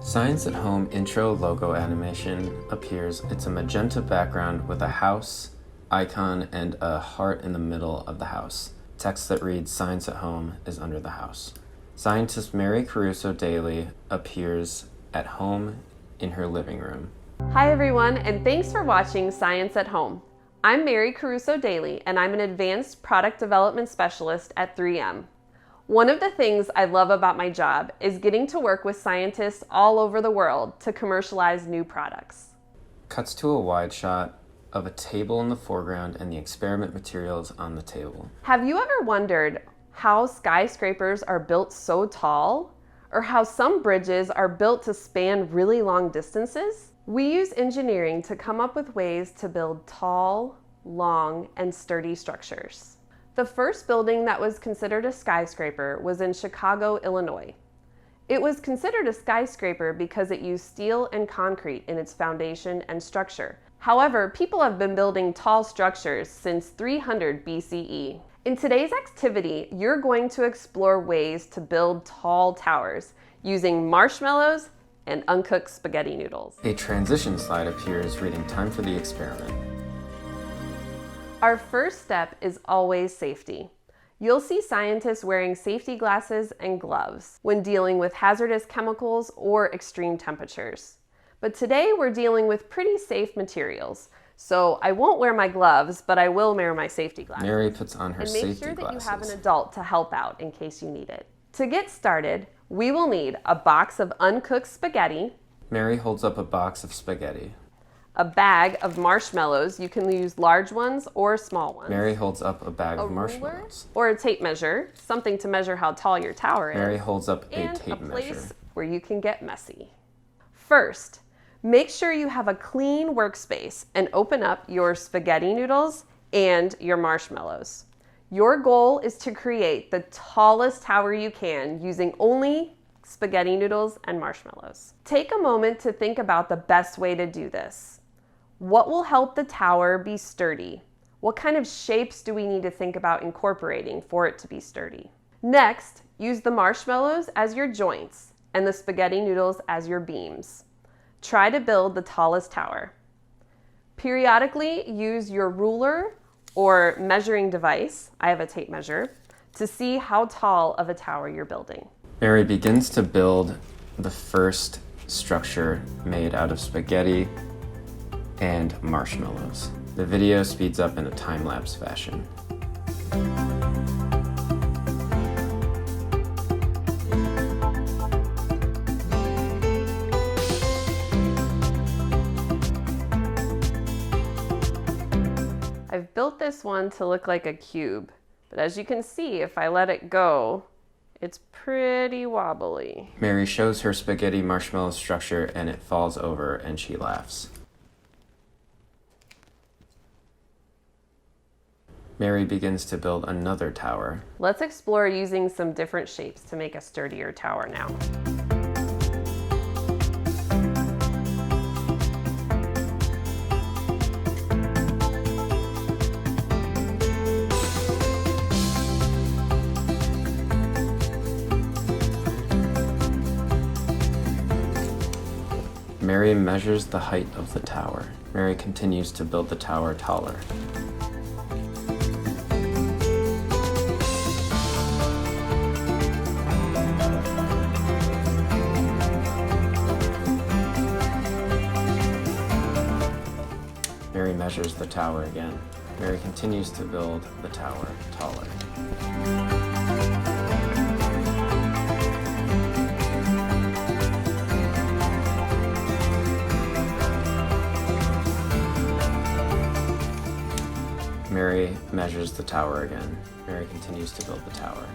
Science at Home intro logo animation appears. It's a magenta background with a house icon and a heart in the middle of the house. Text that reads Science at Home is under the house. Scientist Mary Caruso Dailey appears at home in her living room. Hi everyone, and thanks for watching Science at Home. I'm Mary Caruso Dailey, and I'm an advanced product development specialist at 3M. One of the things I love about my job is getting to work with scientists all over the world to commercialize new products. Cuts to a wide shot of a table in the foreground and the experiment materials on the table. Have you ever wondered how skyscrapers are built so tall, or how some bridges are built to span really long distances? We use engineering to come up with ways to build tall, long, and sturdy structures. The first building that was considered a skyscraper was in Chicago, Illinois. It was considered a skyscraper because it used steel and concrete in its foundation and structure. However, people have been building tall structures since 300 BCE. In today's activity, you're going to explore ways to build tall towers using marshmallows and uncooked spaghetti noodles. A transition slide appears reading time for the experiment. Our first step is always safety. You'll see scientists wearing safety glasses and gloves when dealing with hazardous chemicals or extreme temperatures. But today we're dealing with pretty safe materials, so I won't wear my gloves, but I will wear my safety glasses. Mary puts on her safety glasses. And make sure that you have an adult to help out in case you need it. To get started, we will need a box of uncooked spaghetti. Mary holds up a box of spaghetti. A bag of marshmallows. You can use large ones or small ones. Mary holds up a bag of marshmallows. Or a tape measure, something to measure how tall your tower is. Mary holds up a tape measure. And a place where you can get messy. First, make sure you have a clean workspace and open up your spaghetti noodles and your marshmallows. Your goal is to create the tallest tower you can using only spaghetti noodles and marshmallows. Take a moment to think about the best way to do this. What will help the tower be sturdy? What kind of shapes do we need to think about incorporating for it to be sturdy? Next, use the marshmallows as your joints and the spaghetti noodles as your beams. Try to build the tallest tower. Periodically use your ruler or measuring device, I have a tape measure, to see how tall of a tower you're building. Mary begins to build the first structure made out of spaghetti and marshmallows. The video speeds up in a time-lapse fashion. I've built this one to look like a cube, but as you can see, if I let it go, it's pretty wobbly. Mary shows her spaghetti marshmallow structure and it falls over and she laughs. Mary begins to build another tower. Let's explore using some different shapes to make a sturdier tower now. Mary measures the height of the tower. Mary continues to build the tower taller. Mary measures the tower again. Mary continues to build the tower taller. Mary measures the tower again. Mary continues to build the tower.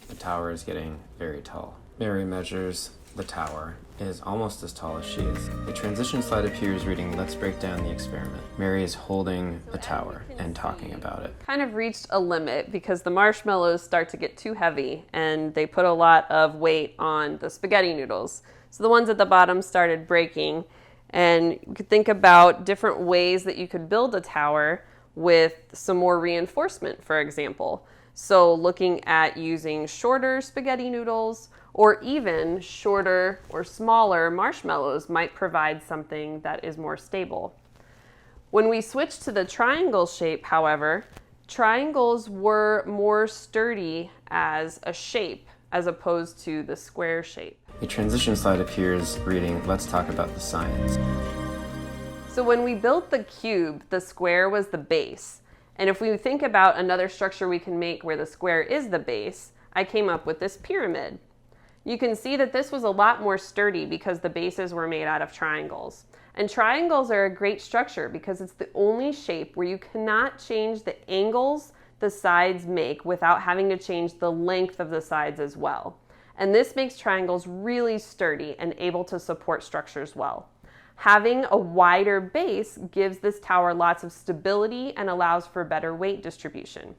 The tower is getting very tall. Mary measures the tower. It is almost as tall as she is. A transition slide appears reading, "Let's break down the experiment." Mary is holding a tower and talking about it. Kind of reached a limit because the marshmallows start to get too heavy and they put a lot of weight on the spaghetti noodles. So the ones at the bottom started breaking, and you could think about different ways that you could build a tower with some more reinforcement, for example. So looking at using shorter spaghetti noodles or even shorter or smaller marshmallows might provide something that is more stable. When we switched to the triangle shape, however, triangles were more sturdy as a shape as opposed to the square shape. A transition slide appears reading, "Let's talk about the science." So when we built the cube, the square was the base. And if we think about another structure we can make where the square is the base, I came up with this pyramid. You can see that this was a lot more sturdy because the bases were made out of triangles. And triangles are a great structure because it's the only shape where you cannot change the angles the sides make without having to change the length of the sides as well. And this makes triangles really sturdy and able to support structures well. Having a wider base gives this tower lots of stability and allows for better weight distribution.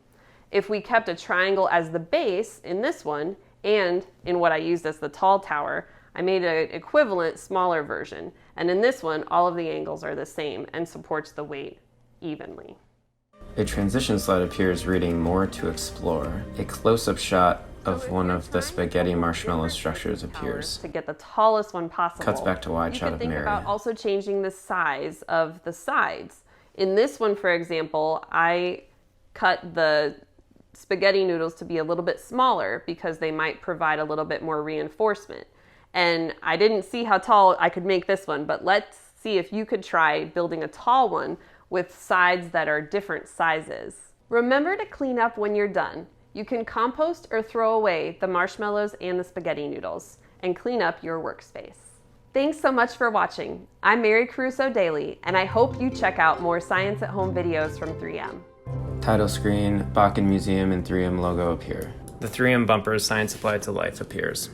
If we kept a triangle as the base in this one, and in what I used as the tall tower, I made an equivalent smaller version. And in this one, all of the angles are the same and supports the weight evenly. A transition slide appears reading, "More to explore." A close-up shot of one of the spaghetti marshmallow structures appears. To get the tallest one possible. Cuts back to wide shot of Mary. You can think about also changing the size of the sides. In this one, for example, I cut the spaghetti noodles to be a little bit smaller because they might provide a little bit more reinforcement. And I didn't see how tall I could make this one, but let's see if you could try building a tall one with sides that are different sizes. Remember to clean up when you're done. You can compost or throw away the marshmallows and the spaghetti noodles and clean up your workspace. Thanks so much for watching. I'm Mary Caruso Dailey, and I hope you check out more Science at Home videos from 3M. Title screen, Bakken Museum and 3M logo appear. The 3M bumper, "Science Applied to Life," appears.